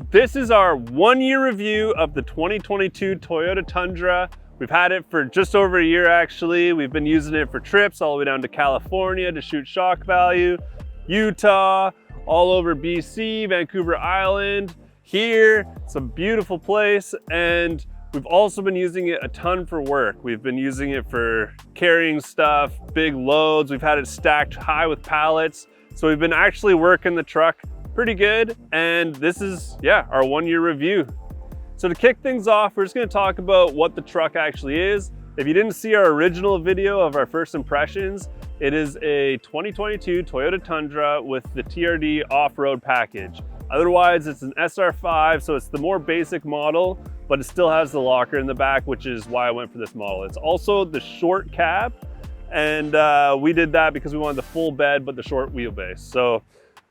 This is our 1 year review of the 2022 Toyota Tundra. We've had it for just over a year actually. We've been using it for trips all the way down to California to shoot shock value, Utah, all over BC, Vancouver Island, here. It's a beautiful place, and we've also been using it a ton for work. We've been using it for carrying stuff, big loads. We've had it stacked high with pallets. So we've been actually working the truck pretty good, and this is, our 1 year review. So to kick things off, we're just gonna talk about what the truck actually is. If you didn't see our original video of our first impressions, it is a 2022 Toyota Tundra with the TRD off-road package. Otherwise, it's an SR5, so it's the more basic model, but it still has the locker in the back, which is why I went for this model. It's also the short cab, and we did that because we wanted the full bed, but the short wheelbase. So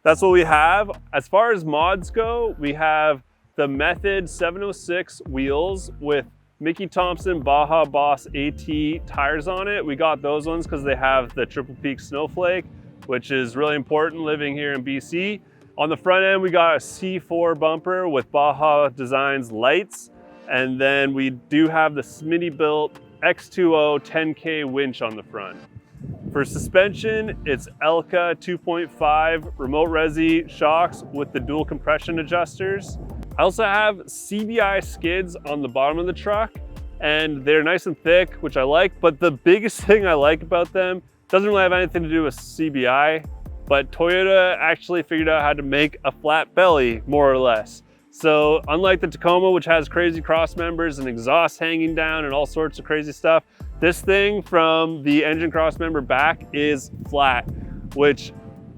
that's what we have. As far as mods go, we have the Method 706 wheels with Mickey Thompson Baja Boss AT tires on it. We got those ones because they have the Triple Peak Snowflake, which is really important living here in BC. On the front end, we got a C4 bumper with Baja Designs lights. And then we do have the Smitty built X2O 10K winch on the front. For suspension, it's Elka 2.5 remote resi shocks with the dual compression adjusters. I also have CBI skids on the bottom of the truck, and they're nice and thick, which I like, but the biggest thing I like about them doesn't really have anything to do with CBI, but Toyota actually figured out how to make a flat belly, more or less. So unlike the Tacoma, which has crazy cross members and exhaust hanging down and all sorts of crazy stuff, this thing from the engine cross member back is flat, which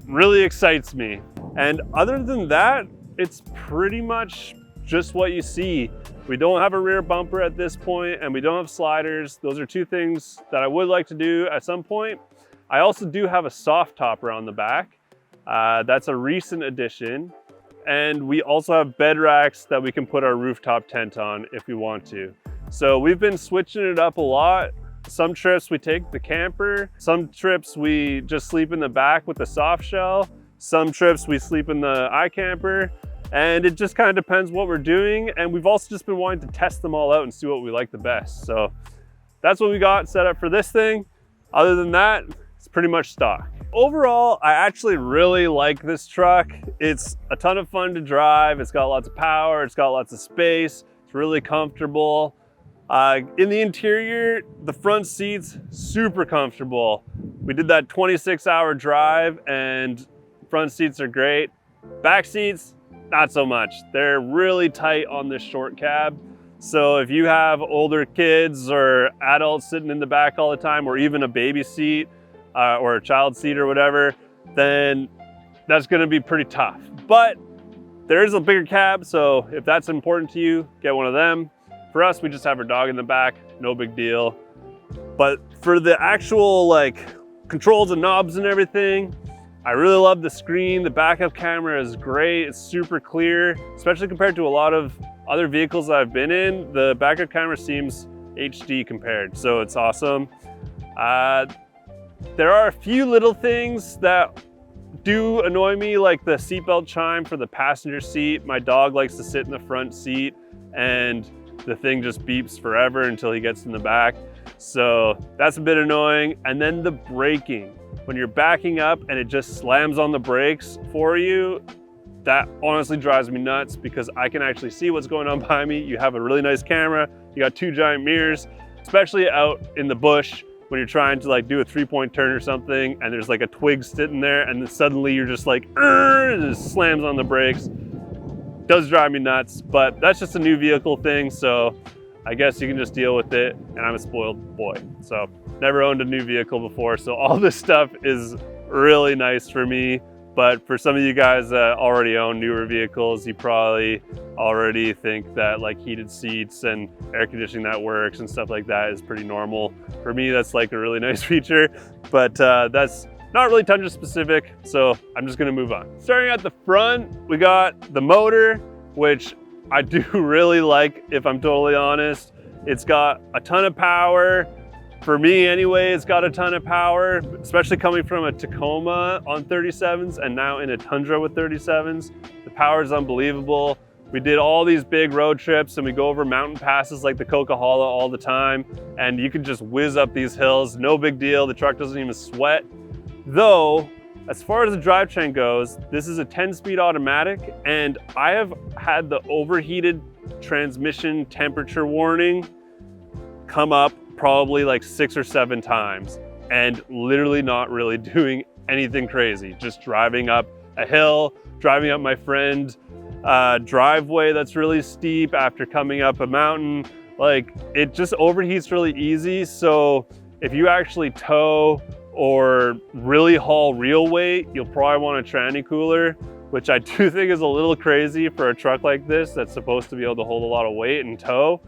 really excites me. And other than that, it's pretty much just what you see. We don't have a rear bumper at this point, and we don't have sliders. Those are two things that I would like to do at some point. I also do have a soft topper on the back. That's a recent addition. And we also have bed racks that we can put our rooftop tent on if we want to. So we've been switching it up a lot. Some trips we take the camper. Some trips we just sleep in the back with the soft shell. Some trips we sleep in the iCamper. And it just kind of depends what we're doing. And we've also just been wanting to test them all out and see what we like the best. So that's what we got set up for this thing. Other than that, it's pretty much stock. Overall, I actually really like this truck. It's a ton of fun to drive. It's got lots of power. It's got lots of space. It's really comfortable. In the interior, the front seats, super comfortable. We did that 26-hour drive and front seats are great. Back seats, not so much. They're really tight on this short cab. So if you have older kids or adults sitting in the back all the time, or even a baby seat, or a child seat or whatever, then that's gonna be pretty tough. But there is a bigger cab, so if that's important to you, get one of them. For us, we just have our dog in the back, no big deal. But for the actual controls and knobs and everything, I really love the screen. The backup camera is great, it's super clear, especially compared to a lot of other vehicles that I've been in. The backup camera seems HD compared, so it's awesome. There are a few little things that do annoy me, like the seatbelt chime for the passenger seat. My dog likes to sit in the front seat and the thing just beeps forever until he gets in the back. So that's a bit annoying. And then the braking. When you're backing up and it just slams on the brakes for you, that honestly drives me nuts because I can actually see what's going on behind me. You have a really nice camera. You got two giant mirrors, especially out in the bush. When you're trying to do a 3-point turn or something and there's a twig sitting there and then suddenly you're just and it just slams on the brakes. Does drive me nuts, but that's just a new vehicle thing, so I guess you can just deal with it, and I'm a spoiled boy. So never owned a new vehicle before, so all this stuff is really nice for me. But for some of you guys that already own newer vehicles, you probably already think that heated seats and air conditioning that works and stuff like that is pretty normal. For me, that's a really nice feature, but that's not really Tundra specific, so I'm just gonna move on. Starting at the front, we got the motor, which I do really like, if I'm totally honest. It's got a ton of power. For me anyway, it's got a ton of power, especially coming from a Tacoma on 37s and now in a Tundra with 37s. The power is unbelievable. We did all these big road trips and we go over mountain passes like the Coquihalla all the time, and you can just whiz up these hills, no big deal. The truck doesn't even sweat. Though, as far as the drivetrain goes, this is a 10-speed automatic, and I have had the overheated transmission temperature warning come up probably like 6 or 7 times, and literally not really doing anything crazy. Just driving up a hill, driving up my friend driveway that's really steep after coming up a mountain. Like, it just overheats really easy. So if you actually tow or really haul real weight, you'll probably want a tranny cooler, which I do think is a little crazy for a truck like this that's supposed to be able to hold a lot of weight and tow.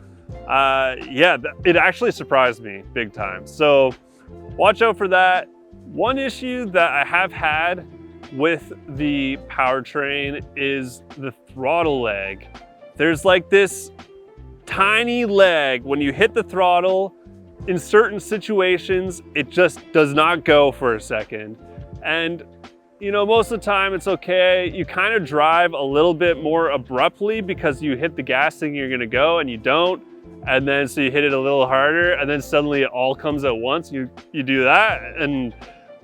Yeah, it actually surprised me big time. So watch out for that. One issue that I have had with the Powertrain is the throttle lag. There's like this tiny lag when you hit the throttle. In certain situations, it just does not go for a second. And you know, most of the time it's okay. You kind of drive a little bit more abruptly because you hit the gas thinking you're gonna go and you don't. And then so you hit it a little harder and then suddenly it all comes at once. You do that.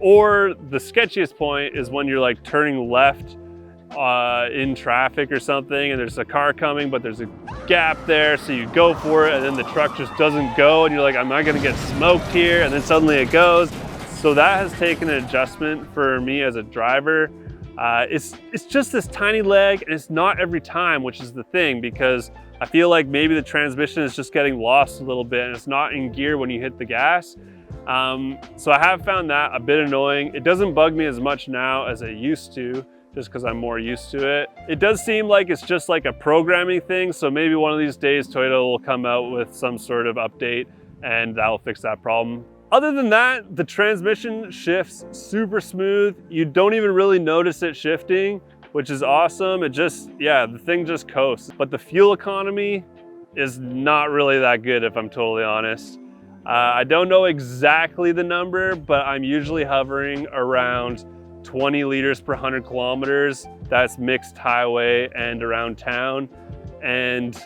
Or the sketchiest point is when you're like turning left in traffic or something and there's a car coming, but there's a gap there, so you go for it and then the truck just doesn't go and you're like, am I gonna get smoked here? And then suddenly it goes. So that has taken an adjustment for me as a driver. It's just this tiny lag, and it's not every time, which is the thing, because I feel like maybe the transmission is just getting lost a little bit and it's not in gear when you hit the gas. So I have found that a bit annoying. It doesn't bug me as much now as it used to, just because I'm more used to it. It does seem like it's just like a programming thing, so maybe one of these days Toyota will come out with some sort of update and that'll fix that problem. Other than that, the transmission shifts super smooth. You don't even really notice it shifting, which is awesome. It just, yeah, the thing just coasts. But the fuel economy is not really that good, if I'm totally honest. I don't know exactly the number, but I'm usually hovering around 20 liters per 100 kilometers. That's mixed highway and around town. And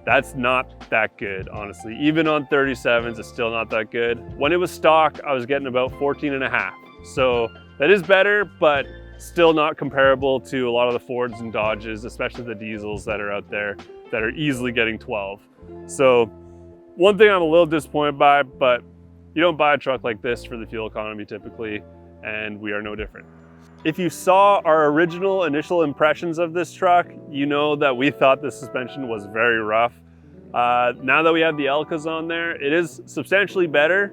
that's not that good, honestly. Even on 37s, it's still not that good. When it was stock, I was getting about 14 and a half. So that is better, but still not comparable to a lot of the Fords and Dodges, especially the diesels that are out there that are easily getting 12. So one thing I'm a little disappointed by, but you don't buy a truck like this for the fuel economy typically, and we are no different. If you saw our original initial impressions of this truck, you know that we thought the suspension was very rough. Now that we have the Elkas on there, it is substantially better,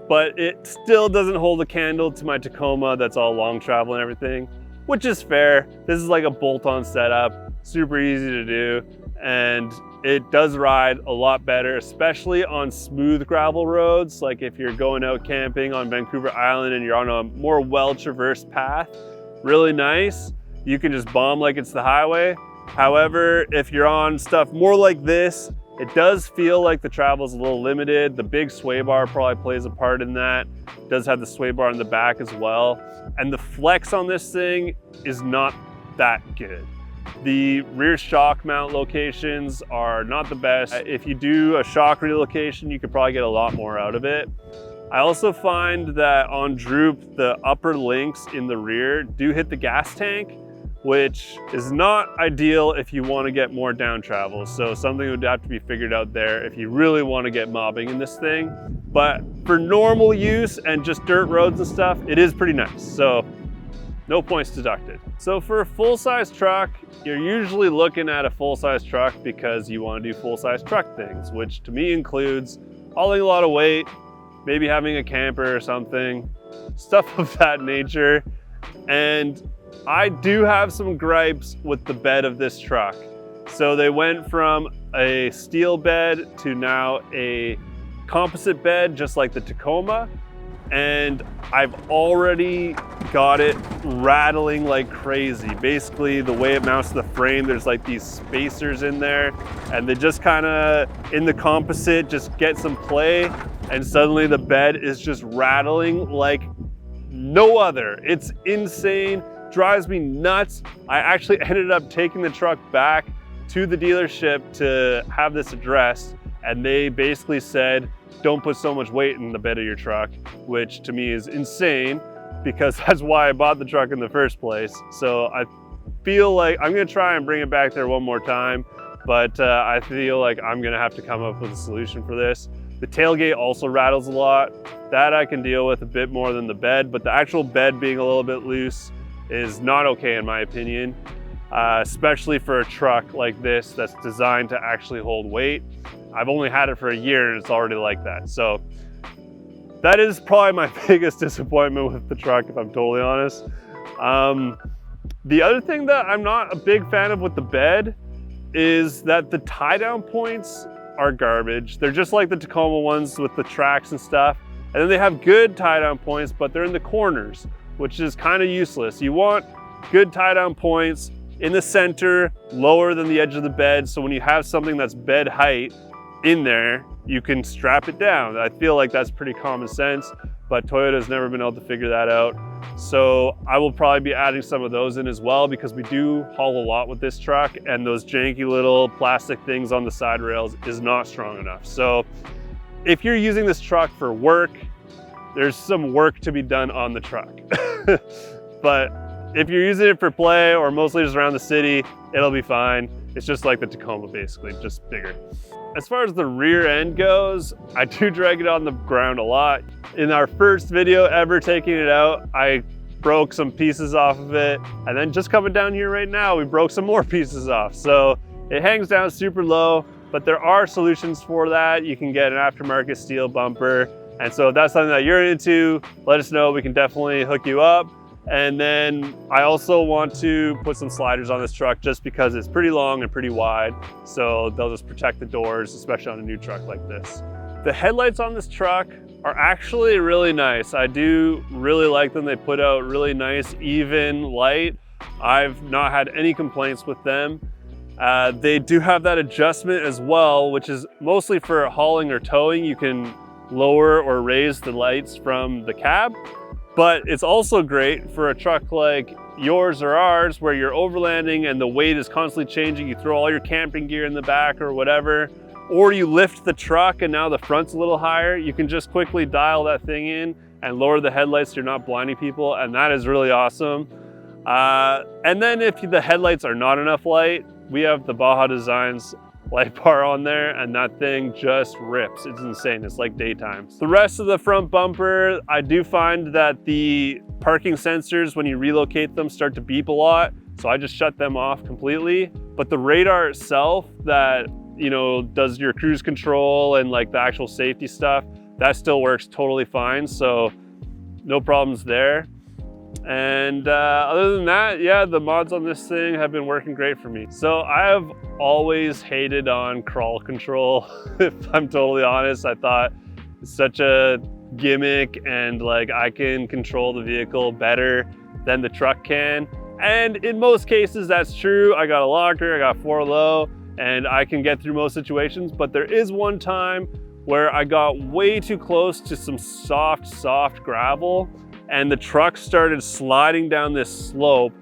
but it still doesn't hold a candle to my Tacoma that's all long travel and everything, which is fair. This is like a bolt-on setup, super easy to do, and it does ride a lot better, especially on smooth gravel roads. Like if you're going out camping on Vancouver Island and you're on a more well-traversed path, really nice. You can just bomb like it's the highway. However, if you're on stuff more like this, it does feel like the travel is a little limited. The big sway bar probably plays a part in that. It does have the sway bar in the back as well. And the flex on this thing is not that good. The rear shock mount locations are not the best. If you do a shock relocation, you could probably get a lot more out of it. I also find that on droop, the upper links in the rear do hit the gas tank, which is not ideal if you want to get more down travel. So something would have to be figured out there if you really want to get mobbing in this thing. But for normal use and just dirt roads and stuff, it is pretty nice. So no points deducted. So for a full-size truck, you're usually looking at a full-size truck because you want to do full-size truck things, which to me includes hauling a lot of weight, maybe having a camper or something, stuff of that nature. And I do have some gripes with the bed of this truck. So they went from a steel bed to now a composite bed, just like the Tacoma. And I've already got it rattling like crazy. Basically, the way it mounts to the frame, there's like these spacers in there, and they just kind of, in the composite, just get some play, and suddenly the bed is just rattling like no other. It's insane, drives me nuts. I actually ended up taking the truck back to the dealership to have this addressed, and they basically said, don't put so much weight in the bed of your truck, which to me is insane because that's why I bought the truck in the first place. So I feel like I'm gonna try and bring it back there one more time, but I feel like I'm gonna have to come up with a solution for this. The tailgate also rattles a lot. That I can deal with a bit more than the bed, but the actual bed being a little bit loose is not okay in my opinion, especially for a truck like this that's designed to actually hold weight. I've only had it for a year and it's already like that. So that is probably my biggest disappointment with the truck, if I'm totally honest. The other thing that I'm not a big fan of with the bed is that the tie down points are garbage. They're just like the Tacoma ones with the tracks and stuff. And then they have good tie down points, but they're in the corners, which is kind of useless. You want good tie down points in the center, lower than the edge of the bed. So when you have something that's bed height in there, you can strap it down. I feel like that's pretty common sense, but Toyota's never been able to figure that out. So I will probably be adding some of those in as well, because we do haul a lot with this truck, and those janky little plastic things on the side rails is not strong enough. So if you're using this truck for work, there's some work to be done on the truck. But if you're using it for play or mostly just around the city, it'll be fine. It's just like the Tacoma basically, just bigger. As far as the rear end goes, I do drag it on the ground a lot. In our first video ever taking it out, I broke some pieces off of it. And then just coming down here right now, we broke some more pieces off. So it hangs down super low, but there are solutions for that. You can get an aftermarket steel bumper. And so if that's something that you're into, let us know. We can definitely hook you up. And then I also want to put some sliders on this truck just because it's pretty long and pretty wide. So they'll just protect the doors, especially on a new truck like this. The headlights on this truck are actually really nice. I do really like them. They put out really nice, even light. I've not had any complaints with them. They do have that adjustment as well, which is mostly for hauling or towing. You can lower or raise the lights from the cab. But it's also great for a truck like yours or ours, where you're overlanding and the weight is constantly changing. You throw all your camping gear in the back or whatever, or you lift the truck and now the front's a little higher. You can just quickly dial that thing in and lower the headlights so you're not blinding people, and that is really awesome. And then if the headlights are not enough light, we have the Baja Designs light bar on there, and that thing just rips. It's insane. It's like daytime. The rest of the front bumper, I do find that the parking sensors, when you relocate them, start to beep a lot. So I just shut them off completely. But the radar itself that, you know, does your cruise control and like the actual safety stuff, that still works totally fine. So no problems there. And other than that, yeah, the mods on this thing have been working great for me. So I have always hated on crawl control. If I'm totally honest, I thought it's such a gimmick, and like I can control the vehicle better than the truck can. And in most cases, that's true. I got a locker, I got 4 low, and I can get through most situations. But there is one time where I got way too close to some soft gravel, and the truck started sliding down this slope,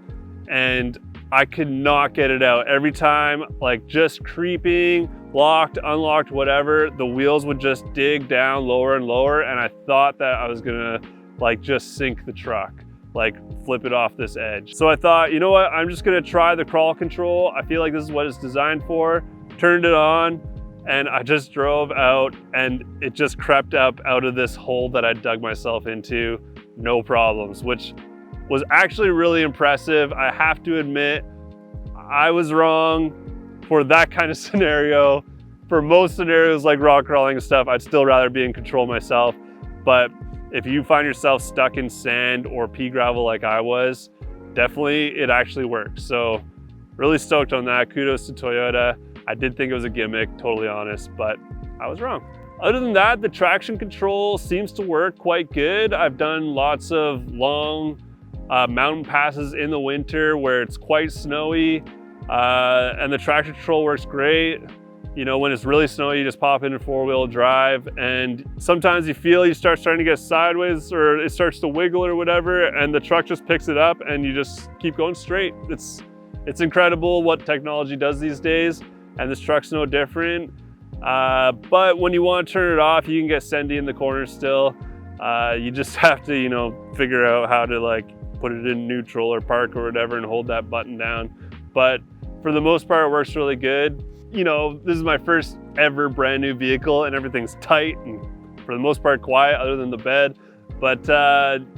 and I could not get it out. Every time, like just creeping, locked, unlocked, whatever, the wheels would just dig down lower and lower, and I thought that I was gonna like just sink the truck, like flip it off this edge. So I thought, you know what, I'm just gonna try the crawl control. I feel like this is what it's designed for. Turned it on, and I just drove out, and it just crept up out of this hole that I dug myself into. No problems, which was actually really impressive. I have to admit, I was wrong for that kind of scenario. For most scenarios like rock crawling and stuff, I'd still rather be in control myself. But if you find yourself stuck in sand or pea gravel like I was, definitely it actually works. So really stoked on that. Kudos to Toyota. I did think it was a gimmick, totally honest, but I was wrong. Other than that, the traction control seems to work quite good. I've done lots of long mountain passes in the winter where it's quite snowy, and the traction control works great. You know, when it's really snowy, you just pop in 4-wheel drive, and sometimes you feel you starting to get sideways, or it starts to wiggle or whatever, and the truck just picks it up and you just keep going straight. It's It's incredible what technology does these days, and this truck's no different. But when you want to turn it off, you can get sendy in the corner still. You just have to, you know, figure out how to like put it in neutral or park or whatever and hold that button down. But for the most part, it works really good. You know, this is my first ever brand new vehicle and everything's tight and for the most part quiet other than the bed. But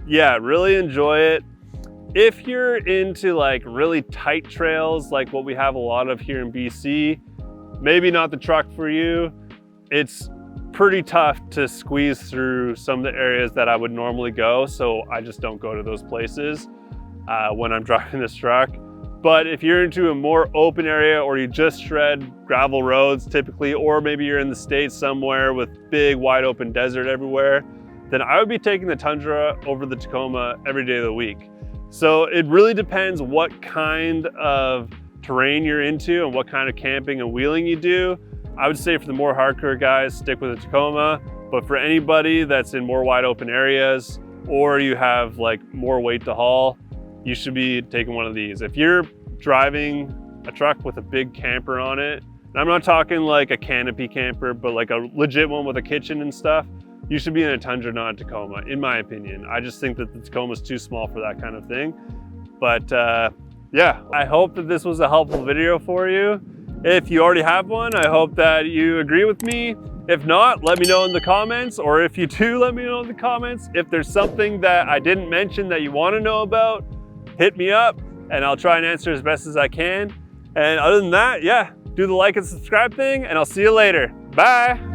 yeah, really enjoy it. If you're into like really tight trails, like what we have a lot of here in BC, maybe not the truck for you. It's pretty tough to squeeze through some of the areas that I would normally go, so I just don't go to those places when I'm driving this truck. But if you're into a more open area or you just shred gravel roads typically, or maybe you're in the States somewhere with big wide open desert everywhere, then I would be taking the Tundra over the Tacoma every day of the week. So it really depends what kind of terrain you're into and what kind of camping and wheeling you do. I would say for the more hardcore guys, stick with the Tacoma, but for anybody that's in more wide open areas or you have like more weight to haul, you should be taking one of these. If you're driving a truck with a big camper on it, and I'm not talking like a canopy camper, but like a legit one with a kitchen and stuff, you should be in a Tundra, not a Tacoma, in my opinion. I just think that the Tacoma's too small for that kind of thing. But yeah, I hope that this was a helpful video for you. If you already have one, I hope that you agree with me. If not, let me know in the comments, or if you do, let me know in the comments. If there's something that I didn't mention that you want to know about, hit me up and I'll try and answer as best as I can. And other than that, yeah, do the like and subscribe thing and I'll see you later. Bye.